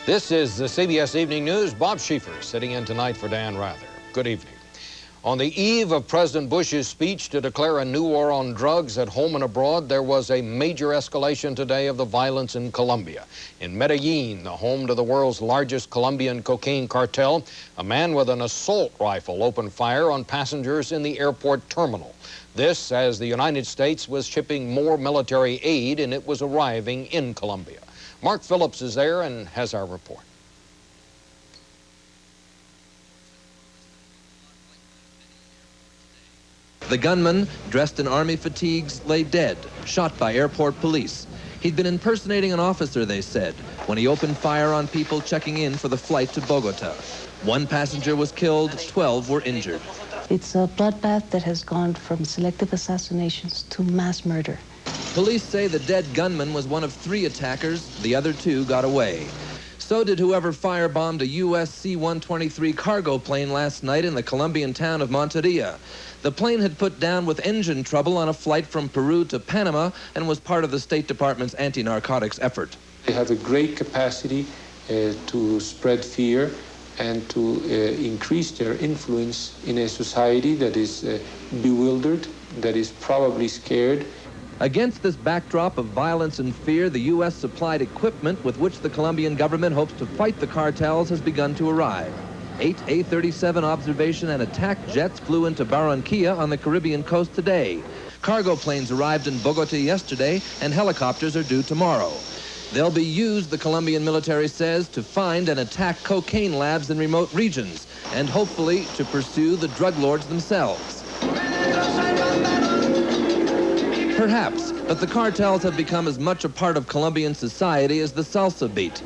This is the CBS Evening News. Bob Schieffer sitting in tonight for Dan Rather. Good evening. On the eve of President Bush's speech to declare a new war on drugs at home and abroad, there was a major escalation today of the violence in Colombia. In Medellin, the home to the world's largest Colombian cocaine cartel, a man with an assault rifle opened fire on passengers in the airport terminal. This as the United States was shipping more military aid and it was arriving in Colombia. Mark Phillips is there and has our report. The gunman, dressed in army fatigues, lay dead, shot by airport police. He'd been impersonating an officer, they said, when he opened fire on people checking in for the flight to Bogota. One passenger was killed, 12 were injured. It's a bloodbath that has gone from selective assassinations to mass murder. Police say the dead gunman was one of 3 attackers. The other 2 got away. So did whoever firebombed a U.S. C-123 cargo plane last night in the Colombian town of Monteria. The plane had put down with engine trouble on a flight from Peru to Panama and was part of the State Department's anti-narcotics effort. They have a great capacity to spread fear and to increase their influence in a society that is bewildered, that is probably scared. Against this backdrop of violence and fear, the U.S. supplied equipment with which the Colombian government hopes to fight the cartels has begun to arrive. 8 A-37 observation and attack jets flew into Barranquilla on the Caribbean coast today. Cargo planes arrived in Bogota yesterday, and helicopters are due tomorrow. They'll be used, the Colombian military says, to find and attack cocaine labs in remote regions, and hopefully to pursue the drug lords themselves. Perhaps, but the cartels have become as much a part of Colombian society as the salsa beat.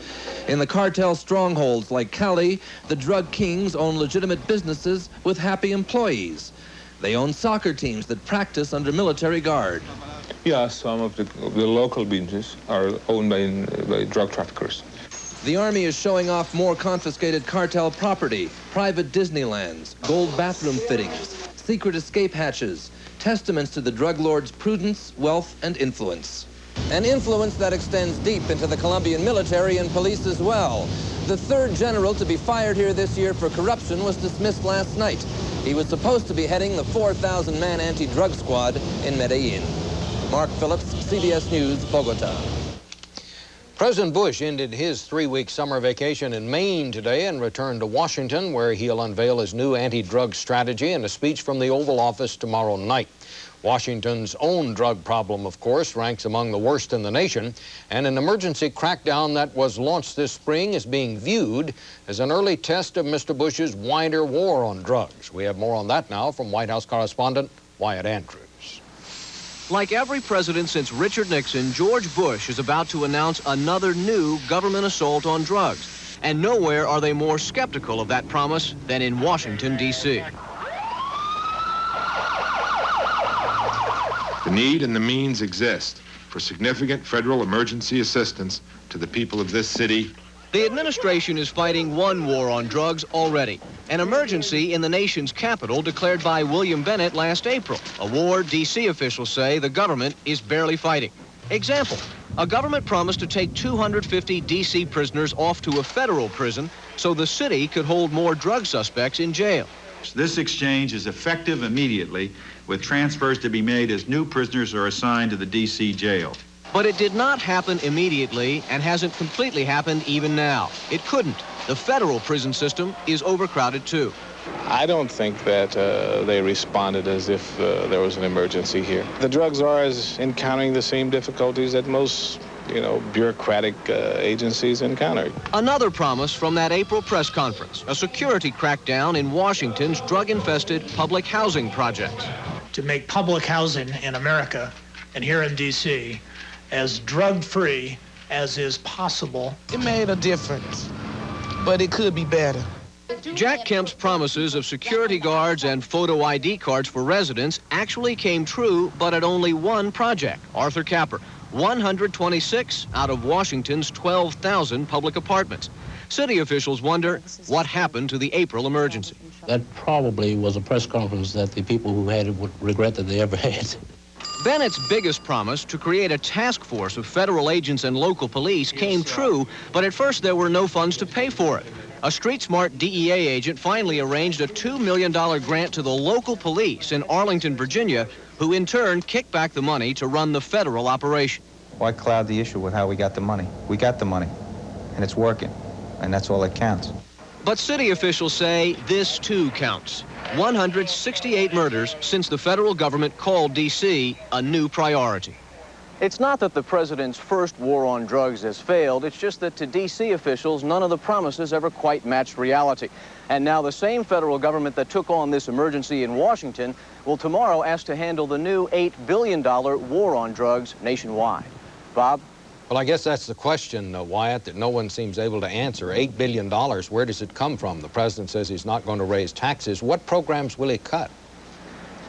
In the cartel strongholds like Cali, the drug kings own legitimate businesses with happy employees. They own soccer teams that practice under military guard. Yeah, some of the local businesses are owned by drug traffickers. The army is showing off more confiscated cartel property, private Disneylands, gold bathroom fittings, secret escape hatches, testaments to the drug lords' prudence, wealth, and influence. An influence that extends deep into the Colombian military and police as well. The 3rd general to be fired here this year for corruption was dismissed last night. He was supposed to be heading the 4,000-man anti-drug squad in Medellin. Mark Phillips, CBS News, Bogota. President Bush ended his 3-week summer vacation in Maine today and returned to Washington, where he'll unveil his new anti-drug strategy in a speech from the Oval Office tomorrow night. Washington's own drug problem, of course, ranks among the worst in the nation, and an emergency crackdown that was launched this spring is being viewed as an early test of Mr. Bush's wider war on drugs. We have more on that now from White House correspondent Wyatt Andrews. Like every president since Richard Nixon, George Bush is about to announce another new government assault on drugs. And nowhere are they more skeptical of that promise than in Washington, D.C. The need and the means exist for significant federal emergency assistance to the people of this city. The administration is fighting one war on drugs already, an emergency in the nation's capital declared by William Bennett last April, a war D.C. officials say the government is barely fighting. Example, a government promised to take 250 D.C. prisoners off to a federal prison so the city could hold more drug suspects in jail. This exchange is effective immediately, with transfers to be made as new prisoners are assigned to the D.C. jail. But it did not happen immediately and hasn't completely happened even now. It couldn't. The federal prison system is overcrowded too. I don't think that they responded as if there was an emergency here. The drug czar is encountering the same difficulties that most, bureaucratic agencies encountered. Another promise from that April press conference, a security crackdown in Washington's drug-infested public housing projects. To make public housing in America and here in D.C. as drug-free as is possible. It made a difference, but it could be better. Jack Kemp's promises of security guards and photo ID cards for residents actually came true, but at only one project, Arthur Capper, 126 out of Washington's 12,000 public apartments. City officials wonder what happened to the April emergency. That probably was a press conference that the people who had it would regret that they ever had. Bennett's biggest promise to create a task force of federal agents and local police came true, but at first there were no funds to pay for it. A street-smart DEA agent finally arranged a $2 million grant to the local police in Arlington, Virginia, who in turn kicked back the money to run the federal operation. Why cloud the issue with how we got the money? We got the money, and it's working, and that's all that counts. But city officials say this too counts. 168 murders since the federal government called D.C. a new priority. It's not that the president's first war on drugs has failed. It's just that to D.C. officials, none of the promises ever quite matched reality. And now the same federal government that took on this emergency in Washington will tomorrow ask to handle the new $8 billion war on drugs nationwide. Bob? Well, I guess that's the question, Wyatt, that no one seems able to answer. $8 billion, where does it come from? The president says he's not going to raise taxes. What programs will he cut?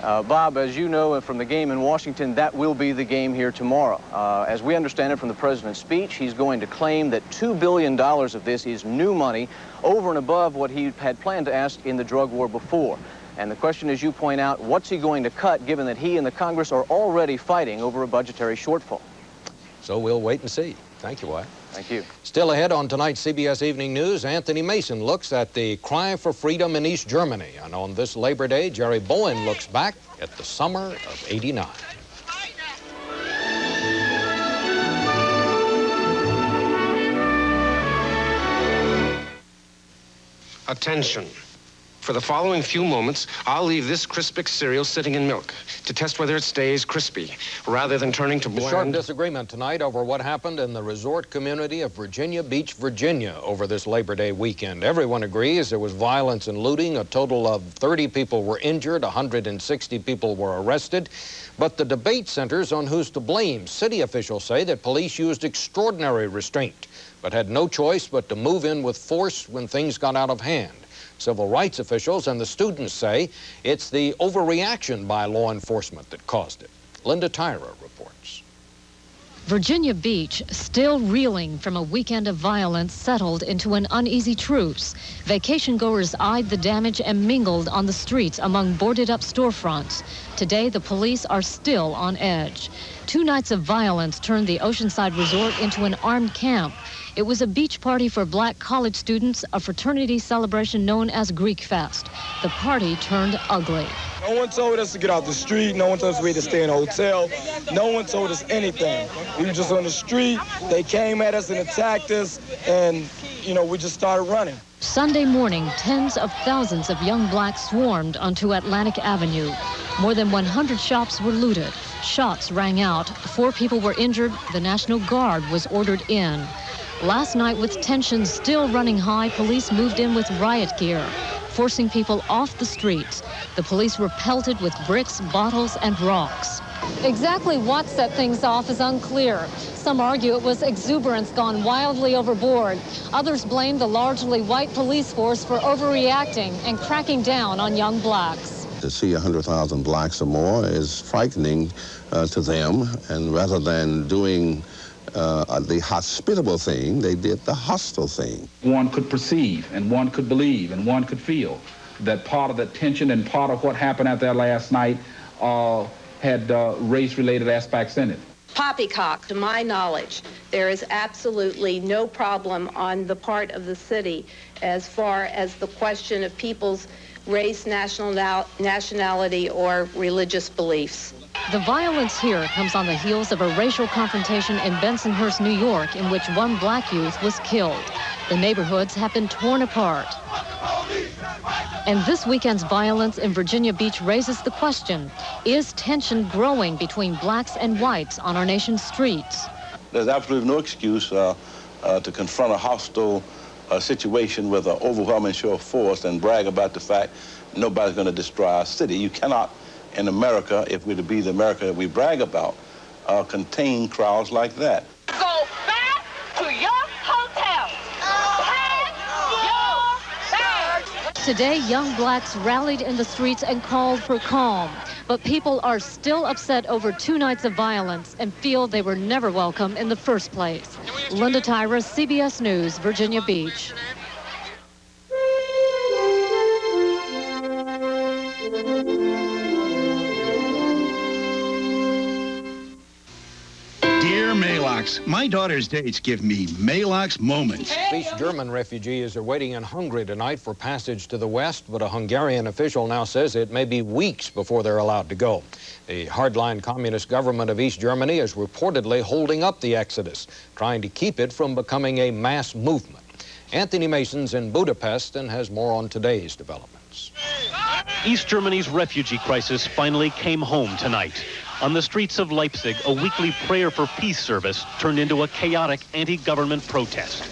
Bob, as you know from the game in Washington, that will be the game here tomorrow. As we understand it from the president's speech, he's going to claim that $2 billion of this is new money over and above what he had planned to ask in the drug war before. And the question, as you point out, what's he going to cut, given that he and the Congress are already fighting over a budgetary shortfall? So we'll wait and see. Thank you, Wyatt. Thank you. Still ahead on tonight's CBS Evening News, Anthony Mason looks at the cry for freedom in East Germany. And on this Labor Day, Jerry Bowen looks back at the summer of '89. Attention. For the following few moments, I'll leave this Crispix cereal sitting in milk to test whether it stays crispy, rather than turning to A bland. sharp disagreement tonight over what happened in the resort community of Virginia Beach, Virginia over this Labor Day weekend. Everyone agrees there was violence and looting. A total of 30 people were injured, 160 people were arrested. But the debate centers on who's to blame. City officials say that police used extraordinary restraint, but had no choice but to move in with force when things got out of hand. Civil rights officials and the students say it's the overreaction by law enforcement that caused it. Linda Tyra reports. Virginia Beach, still reeling from a weekend of violence, settled into an uneasy truce. Vacation-goers eyed the damage and mingled on the streets among boarded-up storefronts. Today, the police are still on edge. 2 nights of violence turned the Oceanside Resort into an armed camp. It was a beach party for black college students, a fraternity celebration known as Greek Fest. The party turned ugly. No one told us to get out the street. No one told us we had to stay in a hotel. No one told us anything. We were just on the street. They came at us and attacked us, and, we just started running. Sunday morning, tens of thousands of young blacks swarmed onto Atlantic Avenue. More than 100 shops were looted. Shots rang out. 4 people were injured. The National Guard was ordered in. Last night, with tensions still running high, police moved in with riot gear, forcing people off the streets. The police were pelted with bricks, bottles, and rocks. Exactly what set things off is unclear. Some argue it was exuberance gone wildly overboard. Others blame the largely white police force for overreacting and cracking down on young blacks. To see 100,000 blacks or more is frightening to them, and rather than doing the hospitable thing, they did the hostile thing. One could perceive, and one could believe, and one could feel that part of the tension and part of what happened out there last night had race-related aspects in it. Poppycock, to my knowledge, there is absolutely no problem on the part of the city as far as the question of people's race, nationality, or religious beliefs. The violence here comes on the heels of a racial confrontation in Bensonhurst, New York, in which 1 black youth was killed. The neighborhoods have been torn apart. And this weekend's violence in Virginia Beach raises the question, is tension growing between blacks and whites on our nation's streets? There's absolutely no excuse to confront a hostile situation with an overwhelming show of force and brag about the fact nobody's going to destroy our city. You cannot, in America, if we're to be the America that we brag about, contain crowds like that. Go back to your hotel. Pack your bags. Today, young blacks rallied in the streets and called for calm. But people are still upset over 2 nights of violence and feel they were never welcome in the first place. Linda Tyra, CBS News, Virginia Beach. Maalox. My daughter's dates give me Maalox moments. East German refugees are waiting in Hungary tonight for passage to the west, but a Hungarian official now says it may be weeks before they're allowed to go. The hardline communist government of East Germany is reportedly holding up the exodus, trying to keep it from becoming a mass movement. Anthony Mason's in Budapest and has more on today's developments. East Germany's refugee crisis finally came home tonight. On the streets of Leipzig, a weekly prayer for peace service turned into a chaotic anti-government protest.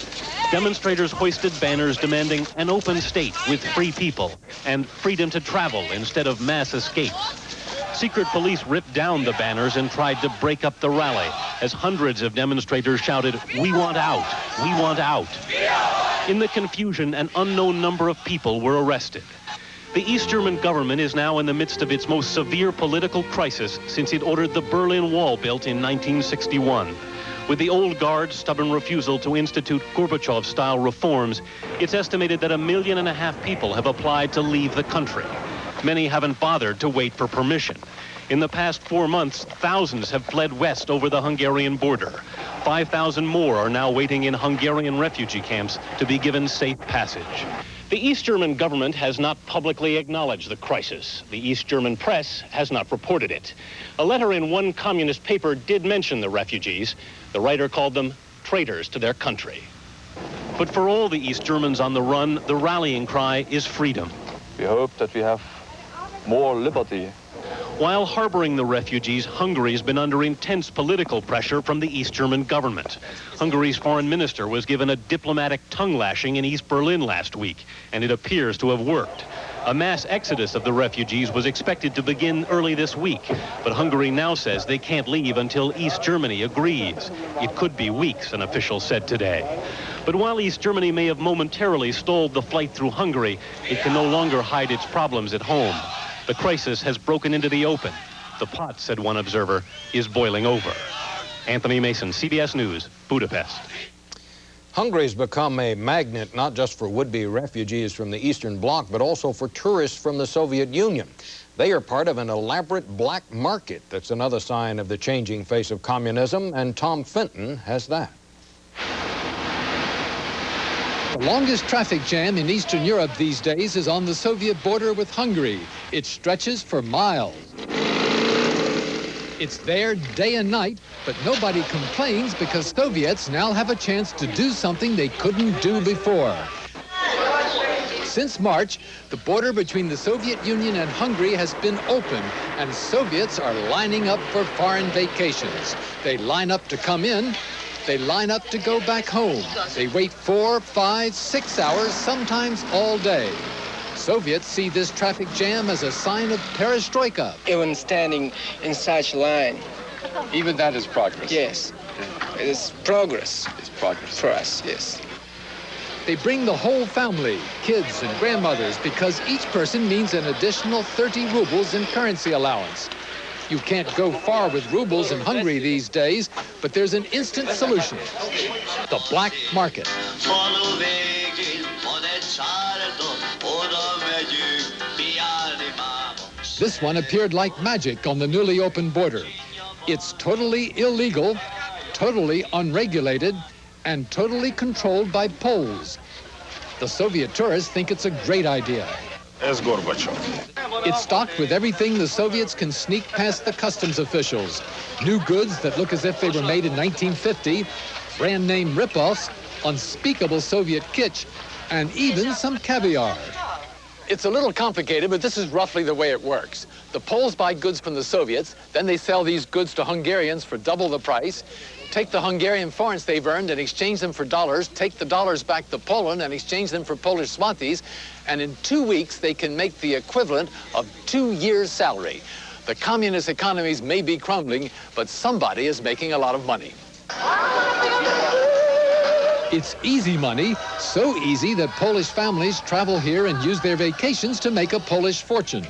Demonstrators hoisted banners demanding an open state with free people and freedom to travel instead of mass escapes. Secret police ripped down the banners and tried to break up the rally as hundreds of demonstrators shouted, "We want out! We want out!" In the confusion, an unknown number of people were arrested. The East German government is now in the midst of its most severe political crisis since it ordered the Berlin Wall built in 1961. With the old guard's stubborn refusal to institute Gorbachev-style reforms, it's estimated that 1.5 million people have applied to leave the country. Many haven't bothered to wait for permission. In the past 4 months, thousands have fled west over the Hungarian border. 5,000 more are now waiting in Hungarian refugee camps to be given safe passage. The East German government has not publicly acknowledged the crisis. The East German press has not reported it. A letter in one communist paper did mention the refugees. The writer called them traitors to their country. But for all the East Germans on the run, the rallying cry is freedom. We hope that we have more liberty. While harboring the refugees, Hungary has been under intense political pressure from the East German government. Hungary's foreign minister was given a diplomatic tongue lashing in East Berlin last week, and it appears to have worked. A mass exodus of the refugees was expected to begin early this week, but Hungary now says they can't leave until East Germany agrees. It could be weeks, an official said today. But while East Germany may have momentarily stalled the flight through Hungary, it can no longer hide its problems at home. The crisis has broken into the open. The pot, said one observer, is boiling over. Anthony Mason, CBS News, Budapest. Hungary's become a magnet not just for would-be refugees from the Eastern Bloc, but also for tourists from the Soviet Union. They are part of an elaborate black market that's another sign of the changing face of communism, and Tom Fenton has that. The longest traffic jam in Eastern Europe these days is on the Soviet border with Hungary. It stretches for miles. It's there day and night, but nobody complains because Soviets now have a chance to do something they couldn't do before. Since March, the border between the Soviet Union and Hungary has been open, and Soviets are lining up for foreign vacations. They line up to come in. They line up to go back home. They wait 4, 5, 6 hours, sometimes all day. Soviets see this traffic jam as a sign of perestroika. Even standing in such line. Even that is progress. Yes. It is progress. It's progress. For us, yes. They bring the whole family, kids and grandmothers, because each person means an additional 30 rubles in currency allowance. You can't go far with rubles in Hungary these days, but there's an instant solution. The black market. This one appeared like magic on the newly opened border. It's totally illegal, totally unregulated, and totally controlled by Poles. The Soviet tourists think it's a great idea. As Gorbachev. It's stocked with everything the Soviets can sneak past the customs officials. New goods that look as if they were made in 1950, brand name ripoffs, unspeakable Soviet kitsch, and even some caviar. It's a little complicated, but this is roughly the way it works. The Poles buy goods from the Soviets, then they sell these goods to Hungarians for double the price, take the Hungarian forints they've earned and exchange them for dollars, take the dollars back to Poland and exchange them for Polish zlotys, and in 2 weeks they can make the equivalent of 2 years' salary. The communist economies may be crumbling, but somebody is making a lot of money. It's easy money, so easy that Polish families travel here and use their vacations to make a Polish fortune.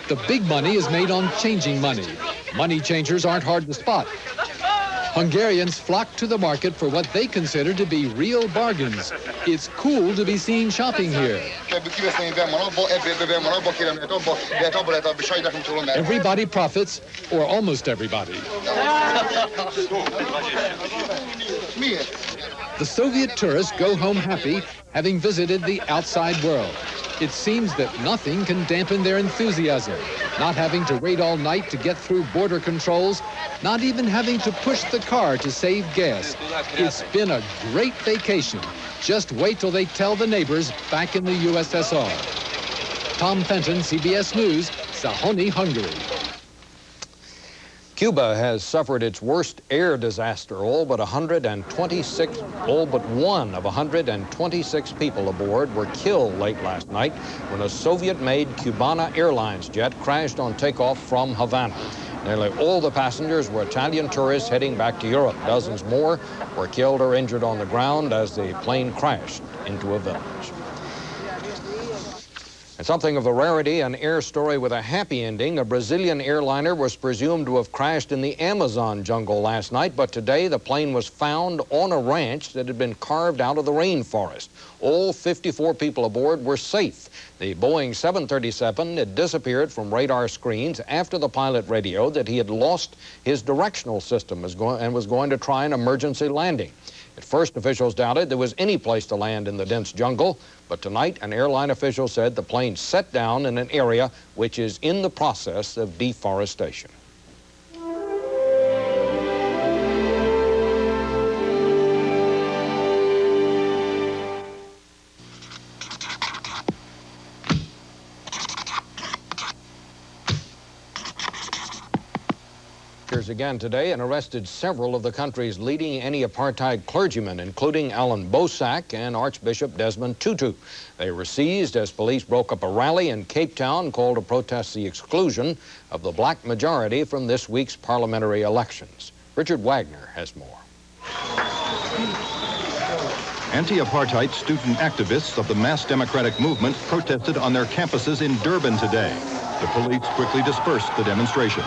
The big money is made on changing money. Money changers aren't hard to spot. Hungarians flock to the market for what they consider to be real bargains. It's cool to be seen shopping here. Everybody profits, or almost everybody. The Soviet tourists go home happy, having visited the outside world. It seems that nothing can dampen their enthusiasm. Not having to wait all night to get through border controls, not even having to push the car to save gas. It's been a great vacation. Just wait till they tell the neighbors back in the USSR. Tom Fenton, CBS News, Sahony, Hungary. Cuba has suffered its worst air disaster. All but 126 people aboard were killed late last night when a Soviet-made Cubana Airlines jet crashed on takeoff from Havana. Nearly all the passengers were Italian tourists heading back to Europe. Dozens more were killed or injured on the ground as the plane crashed into a village. And something of a rarity, an air story with a happy ending. A Brazilian airliner was presumed to have crashed in the Amazon jungle last night, but today the plane was found on a ranch that had been carved out of the rainforest. All 54 people aboard were safe. The Boeing 737 had disappeared from radar screens after the pilot radioed that he had lost his directional system and was going to try an emergency landing. At first, officials doubted there was any place to land in the dense jungle, but tonight an airline official said the plane set down in an area which is in the process of deforestation. Again today and arrested several of the country's leading anti-apartheid clergymen, including Alan Bosak and Archbishop Desmond Tutu. They were seized as police broke up a rally in Cape Town called to protest the exclusion of the black majority from this week's parliamentary elections. Richard Wagner has more. Anti-apartheid student activists of the mass democratic movement protested on their campuses in Durban today. The police quickly dispersed the demonstrations.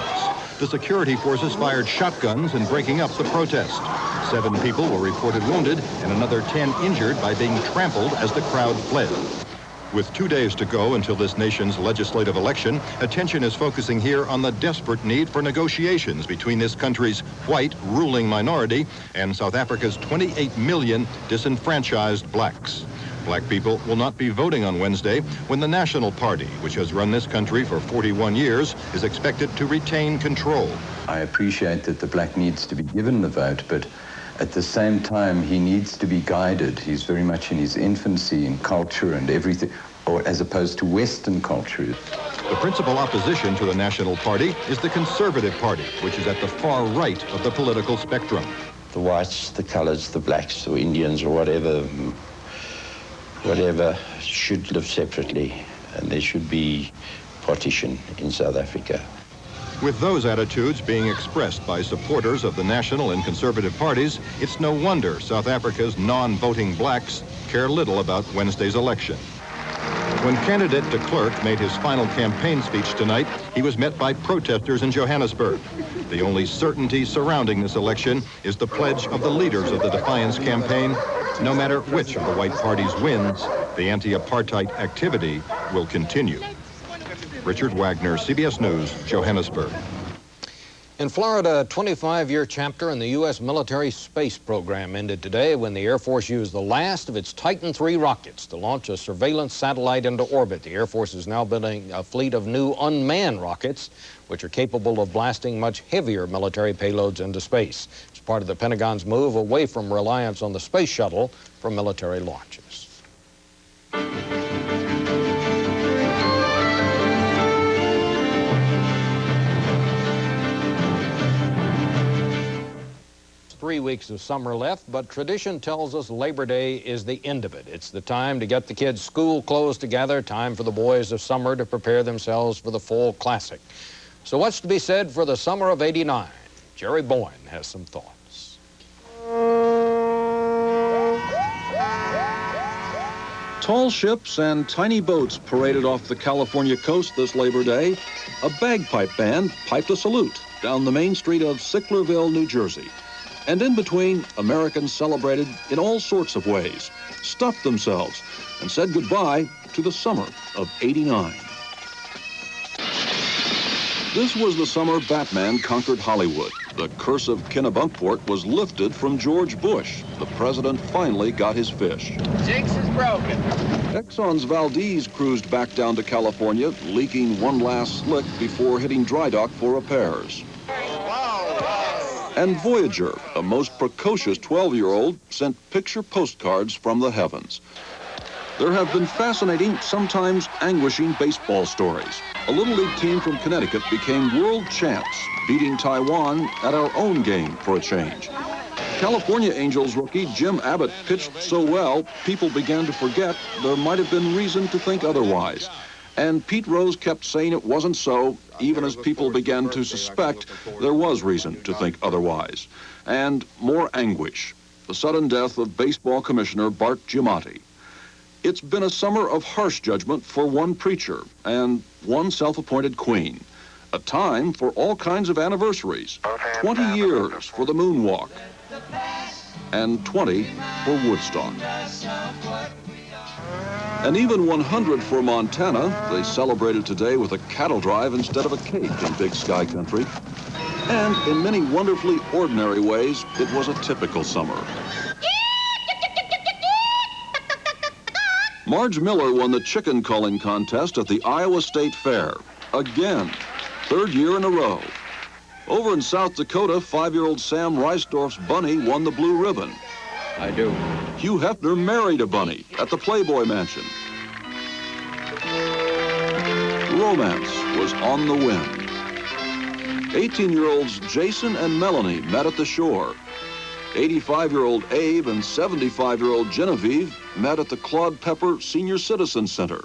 The security forces fired shotguns in breaking up the protest. 7 people were reported wounded and another 10 injured by being trampled as the crowd fled. With 2 days to go until this nation's legislative election, attention is focusing here on the desperate need for negotiations between this country's white ruling minority and South Africa's 28 million disenfranchised blacks. Black people will not be voting on Wednesday when the National Party, which has run this country for 41 years, is expected to retain control. I appreciate that the black needs to be given the vote, but at the same time, he needs to be guided. He's very much in his infancy in culture and everything, or as opposed to Western culture. The principal opposition to the National Party is the Conservative Party, which is at the far right of the political spectrum. The whites, the colors, the blacks, or Indians, or whatever should live separately, and there should be partition in South Africa. With those attitudes being expressed by supporters of the National and Conservative parties, it's no wonder South Africa's non-voting blacks care little about Wednesday's election. When candidate de Klerk made his final campaign speech tonight, he was met by protesters in Johannesburg. The only certainty surrounding this election is the pledge of the leaders of the Defiance campaign. No matter which of the white parties wins, the anti-apartheid activity will continue. Richard Wagner, CBS News, Johannesburg. In Florida, a 25-year chapter in the U.S. military space program ended today when the Air Force used the last of its Titan III rockets to launch a surveillance satellite into orbit. The Air Force is now building a fleet of new unmanned rockets, which are capable of blasting much heavier military payloads into space. It's part of the Pentagon's move away from reliance on the space shuttle for military launches. Three weeks of summer left, but tradition tells us Labor Day is the end of it. It's the time to get the kids' school clothes together, time for the boys of summer to prepare themselves for the fall classic. So what's to be said for the summer of '89? Jerry Boyne has some thoughts. Tall ships and tiny boats paraded off the California coast this Labor Day. A bagpipe band piped a salute down the main street of Sicklerville, New Jersey. And in between, Americans celebrated in all sorts of ways, stuffed themselves, and said goodbye to the summer of '89. This was the summer Batman conquered Hollywood. The curse of Kennebunkport was lifted from George Bush. The president finally got his fish. Jinx is broken. Exxon's Valdez cruised back down to California, leaking one last slick before hitting dry dock for repairs. And Voyager, a most precocious 12-year-old, sent picture postcards from the heavens. There have been fascinating, sometimes anguishing baseball stories. A Little League team from Connecticut became world champs, beating Taiwan at our own game for a change. California Angels rookie Jim Abbott pitched so well, people began to forget there might have been reason to think otherwise. And Pete Rose kept saying it wasn't so, even as people began to suspect there was reason to think otherwise. And more anguish, the sudden death of baseball commissioner Bart Giamatti. It's been a summer of harsh judgment for one preacher and one self-appointed queen. A time for all kinds of anniversaries. 20 years for the moonwalk. And 20 for Woodstock. And even 100 for Montana. They celebrated today with a cattle drive instead of a cake in Big Sky Country. And in many wonderfully ordinary ways, it was a typical summer. Marge Miller won the chicken calling contest at the Iowa State Fair. Again, third year in a row. Over in South Dakota, 5-year-old Sam Reisdorf's bunny won the blue ribbon. I do. Hugh Hefner married a bunny at the Playboy Mansion. Romance was on the wind. 18-year-olds Jason and Melanie met at the shore. 85-year-old Abe and 75-year-old Genevieve met at the Claude Pepper Senior Citizen Center.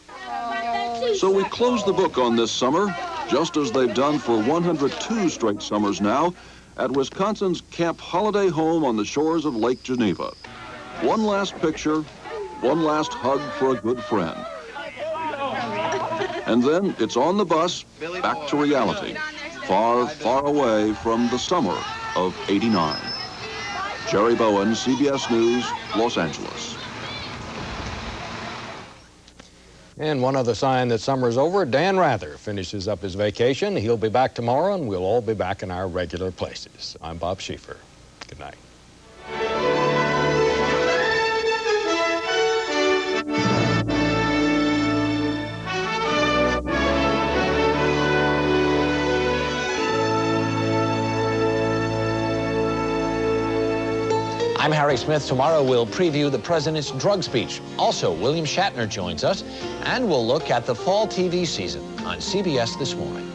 So we close the book on this summer, just as they've done for 102 straight summers now, at Wisconsin's Camp Holiday Home on the shores of Lake Geneva. One last picture, one last hug for a good friend. And then it's on the bus, back to reality, far, far away from the summer of '89. Jerry Bowen, CBS News, Los Angeles. And one other sign that summer's over, Dan Rather finishes up his vacation. He'll be back tomorrow, and we'll all be back in our regular places. I'm Bob Schieffer. Good night. I'm Harry Smith. Tomorrow we'll preview the president's drug speech. Also, William Shatner joins us, and we'll look at the fall TV season on CBS This Morning.